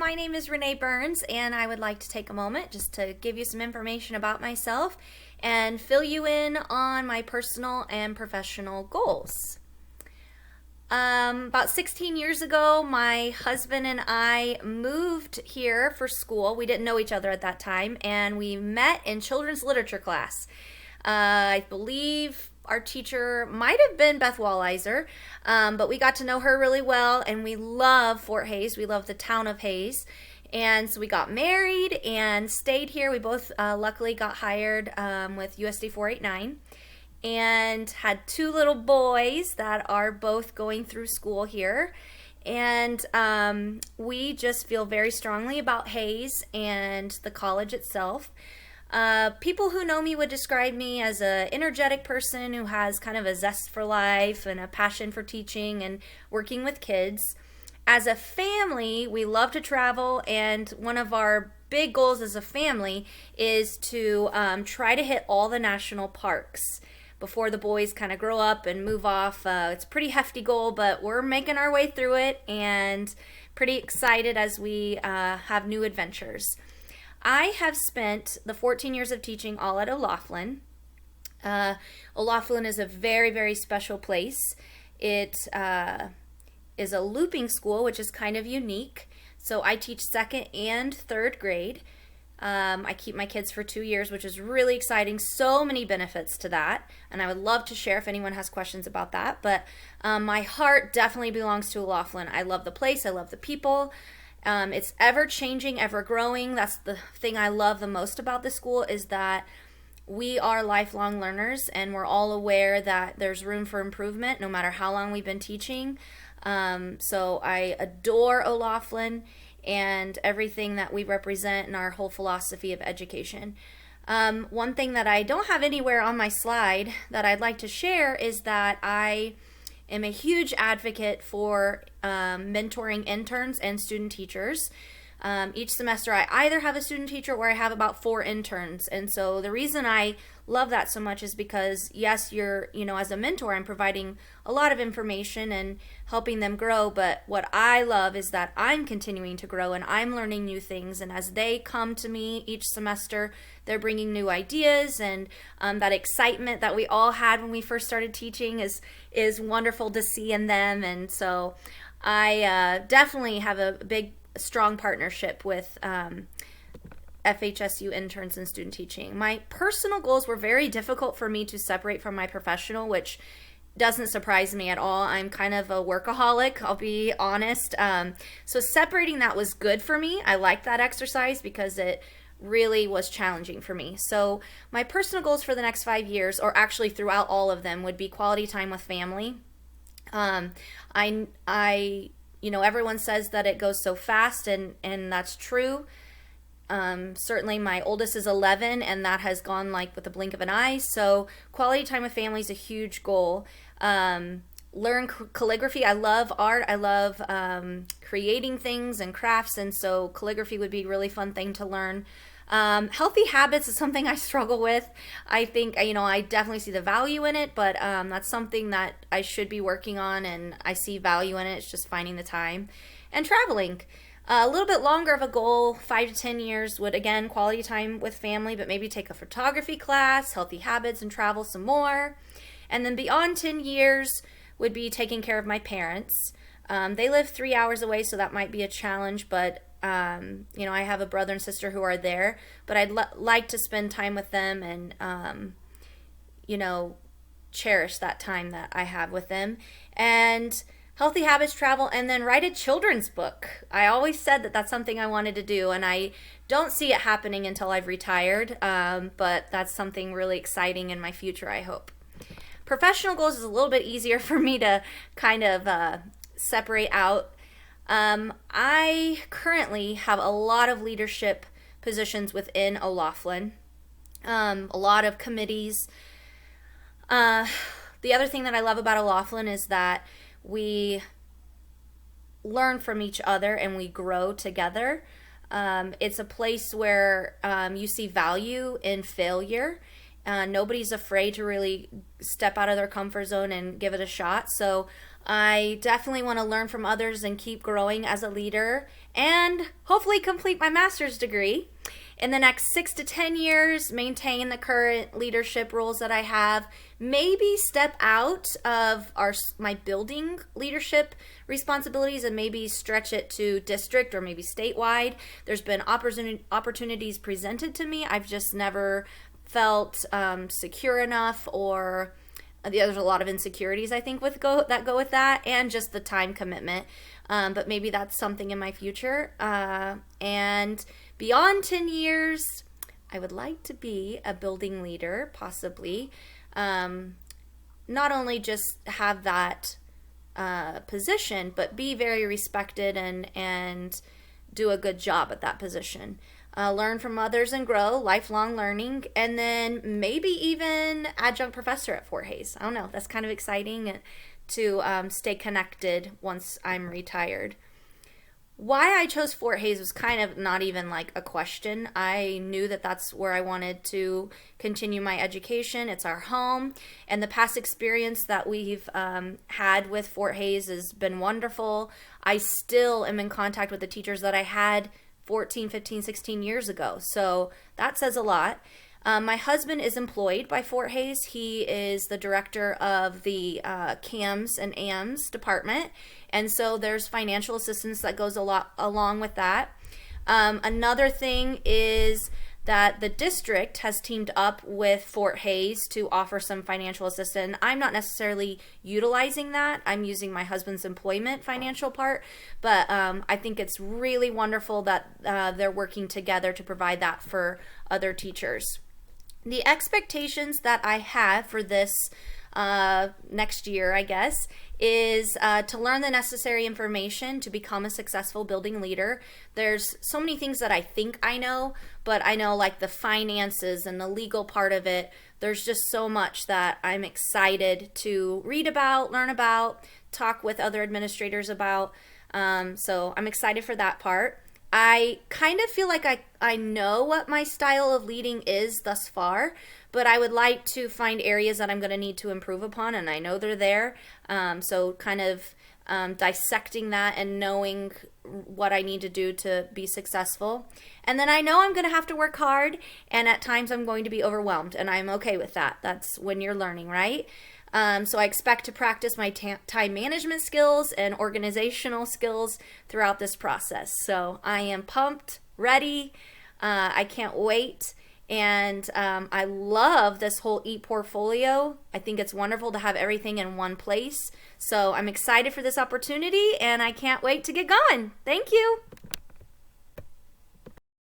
my name is Renee Burns, and I would like to take a moment just to give you some information about myself and fill you in on my personal and professional goals. About 16 years ago, my husband and I moved here for school. We didn't know each other at that time, and we met in children's literature class. I believe our teacher might have been Beth Walliser, but we got to know her really well, and we love Fort Hays. We love the town of Hays. And so we got married and stayed here. We both luckily got hired with USD 489 and had two little boys that are both going through school here. And we just feel very strongly about Hays and the college itself. People who know me would describe me as an energetic person who has kind of a zest for life and a passion for teaching and working with kids. As a family, we love to travel, and one of our big goals as a family is to try to hit all the national parks before the boys kind of grow up and move off. It's a pretty hefty goal, but we're making our way through it and pretty excited as we have new adventures. I have spent the 14 years of teaching all at O'Laughlin. O'Laughlin is a very, very special place. It is a looping school, which is kind of unique. So I teach second and third grade. I keep my kids for 2 years, which is really exciting. So many benefits to that, and I would love to share if anyone has questions about that. But my heart definitely belongs to O'Laughlin. I love the place. I love the people. It's ever changing, ever growing. That's the thing I love the most about the school, is that we are lifelong learners, and we're all aware that there's room for improvement no matter how long we've been teaching. So I adore O'Laughlin and everything that we represent in our whole philosophy of education. One thing that I don't have anywhere on my slide that I'd like to share is that I am a huge advocate for mentoring interns and student teachers. Each semester I either have a student teacher or I have about 4 interns. And so the reason I love that so much is because, yes, as a mentor, I'm providing a lot of information and helping them grow. But what I love is that I'm continuing to grow and I'm learning new things. And as they come to me each semester, they're bringing new ideas, and that excitement that we all had when we first started teaching is wonderful to see in them. And so I definitely have a strong partnership with FHSU interns and student teaching. My personal goals were very difficult for me to separate from my professional, which doesn't surprise me at all. I'm kind of a workaholic, I'll be honest. So separating that was good for me. I liked that exercise because it really was challenging for me. So my personal goals for the next 5 years, or actually throughout all of them, would be quality time with family. Everyone says that it goes so fast, and that's true. Certainly my oldest is 11, and that has gone like with the blink of an eye. So quality time with family is a huge goal. Learn calligraphy. I love art. I love creating things and crafts, and so calligraphy would be a really fun thing to learn. Healthy habits is something I struggle with. I think, I definitely see the value in it, but that's something that I should be working on, and I see value in it. It's just finding the time. And traveling. A little bit longer of a goal, 5 to 10 years, would, again, quality time with family, but maybe take a photography class, healthy habits, and travel some more. And then beyond 10 years would be taking care of my parents. They live 3 hours away, so that might be a challenge, but I have a brother and sister who are there, but I'd like to spend time with them and, cherish that time that I have with them. And healthy habits, travel, and then write a children's book. I always said that that's something I wanted to do, and I don't see it happening until I've retired, but that's something really exciting in my future, I hope. Professional goals is a little bit easier for me to kind of separate out. I currently have a lot of leadership positions within O'Laughlin, a lot of committees. The other thing that I love about O'Laughlin is that we learn from each other and we grow together. It's a place where you see value in failure. Nobody's afraid to really step out of their comfort zone and give it a shot. So I definitely want to learn from others and keep growing as a leader and hopefully complete my master's degree. In the next 6 to 10 years, maintain the current leadership roles that I have, maybe step out of my building leadership responsibilities and maybe stretch it to district or maybe statewide. There's been opportunities presented to me. I've just never felt secure enough, or there's a lot of insecurities I think that go with that, and just the time commitment. But maybe that's something in my future. And beyond 10 years, I would like to be a building leader, possibly. Not only just have that position, but be very respected and do a good job at that position. Learn from others and grow, lifelong learning, and then maybe even adjunct professor at Fort Hays. I don't know. That's kind of exciting to stay connected once I'm retired. Why I chose Fort Hays was kind of not even like a question. I knew that that's where I wanted to continue my education. It's our home, and the past experience that we've had with Fort Hays has been wonderful. I still am in contact with the teachers that I had 14, 15, 16 years ago. So that says a lot. My husband is employed by Fort Hays. He is the director of the CAMS and AMS department. And so there's financial assistance that goes along with that. Another thing is that the district has teamed up with Fort Hays to offer some financial assistance. I'm not necessarily utilizing that. I'm using my husband's employment financial part, but I think it's really wonderful that they're working together to provide that for other teachers. The expectations that I have for this next year, I guess, is to learn the necessary information to become a successful building leader. There's so many things that I think I know, but I know like the finances and the legal part of it. There's just so much that I'm excited to read about, learn about, talk with other administrators about. So I'm excited for that part. I kind of feel like I know what my style of leading is thus far, but I would like to find areas that I'm going to need to improve upon, and I know they're there. So kind of dissecting that and knowing what I need to do to be successful. And then I know I'm going to have to work hard, and at times I'm going to be overwhelmed, and I'm okay with that. That's when you're learning, right? So I expect to practice my time management skills and organizational skills throughout this process. So I am pumped, ready. I can't wait. And I love this whole ePortfolio. I think it's wonderful to have everything in one place. So I'm excited for this opportunity, and I can't wait to get going. Thank you.